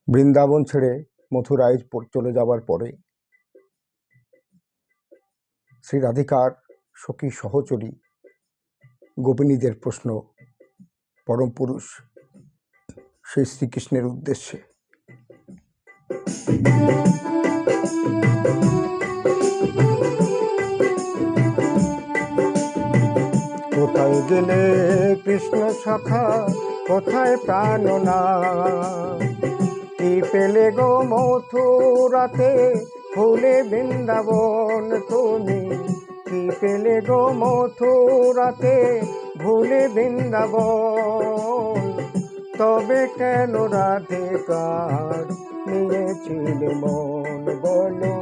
বৃন্দাবন ছেড়ে মথুরায় চলে যাবার পরে শ্রী রাধিকার সখী সহচরী গোপিনীদের প্রশ্ন পরম পুরুষ সেই শ্রীকৃষ্ণের উদ্দেশ্যে। কোথায় গেলে কৃষ্ণ সখা, কোথায় প্রাণনাথ? কি পেলে গো মথুরাতে, ফুলে বৃন্দাবন তুমি? কি পেলে গো মথুরাতে, ভুলে বৃন্দাবন? তবে কেন রাধিকার নিয়েছিলে মন বলো?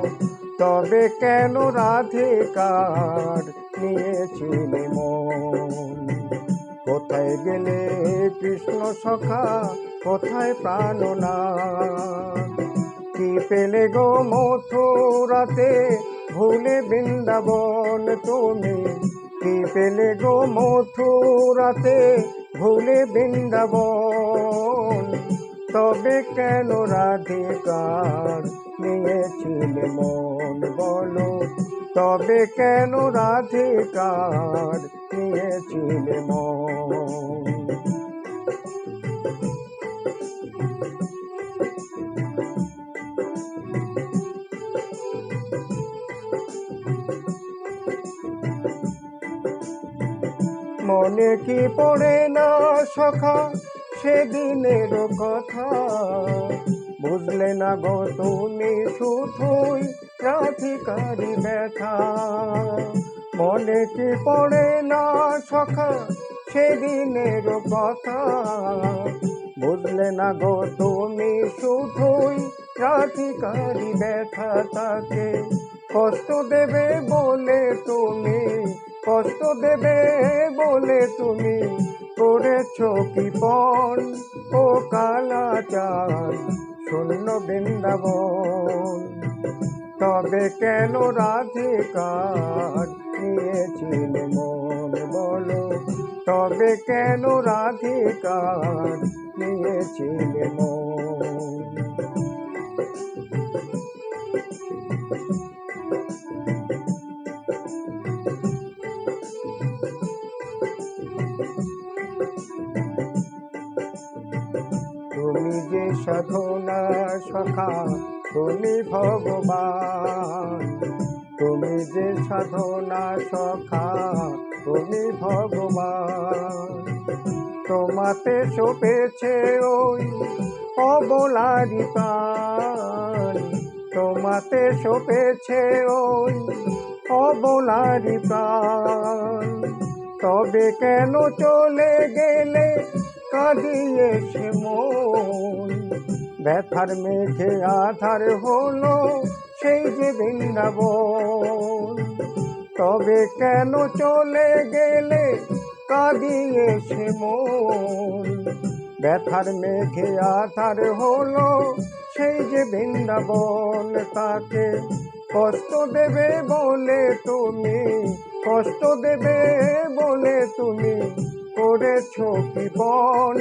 তবে কেন রাধিকার নিয়েছিলে মন? কোথায় গেলে কৃষ্ণ সখা, কোথায় প্রাণনাথ? কি পেলে গো মথুরাতে, ভুলে বৃন্দাবন তুমি? কি পেলে গো মথুরাতে, ভুলে বৃন্দাবন? তবে কেন রাধিকার নিয়েছিলে মন বলো? তবে কেন রাধিকার নিয়েছিলে মন? মনে কি পড়ে না সখা সেদিনের কথা? বুঝলে না গো তুমি শুধুই রাধিকারি ব্যথা। মনে কি পড়ে না সখা সেদিনের কথা? বুঝলে না গো তুমি শুধুই রাধিকারি ব্যথা। তাকে কষ্ট দেবে বলে তুমি, কষ্ট দেবে বলে তুমি করেছ কৃপণ ও কালাচার শূন্য বৃন্দাবন? তবে কেন রাধিকার নিয়েছিলে মন বলো? তবে কেন রাধিকার নিয়েছিলে মন? তুমি যে সাধনা সখা, তুমি ভগবান। তুমি যে সাধনা সখা, তুমি ভগবান। তোমাতে সপেছে ওই অবলারি প্রাণ। তোমাতে সপেছে ওই অবলারি প্রাণ। তবে কেন চলে গেলে কাঁদিয়ে সে মন? ব্যথার মেঘে আধার হলো সেই যে বৃন্দাবন। তবে কেন চলে গেলে কাঁদিয়ে সে মন? ব্যথার মেঘে আধার হলো সেই যে বৃন্দাবন। তাকে কষ্ট দেবে বলে তুমি, কষ্ট দেবে বলে তুমি করেছ কৃপণ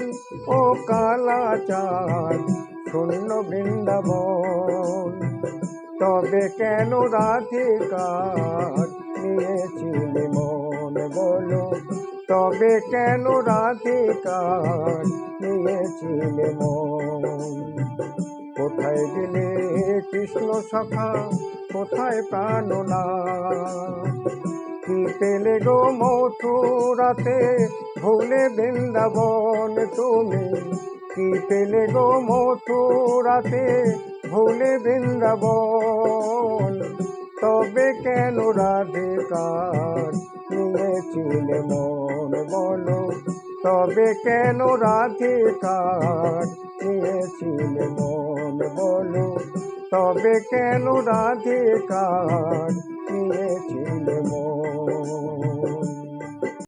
ও কালাচার শূন্য বৃন্দাবন? তবে কেন রাধিকার নিয়েছিলে মন বলো? তবে কেন রাধিকার নিয়েছিলে মন? কোথায় গেলে কৃষ্ণ সখা, কোথায় প্রাণনাথ? কি পেলে গো মথুরাতে, ভুলে বৃন্দাবন তুমি? কি পেলে গো মথুরাতে, ভুলে বৃন্দাবন? তবে কেন রাধিকার নিয়েছিলে মন বলো? তবে কেন রাধিকার নিয়েছিলে মন বলো? তবে কেন রাধিকার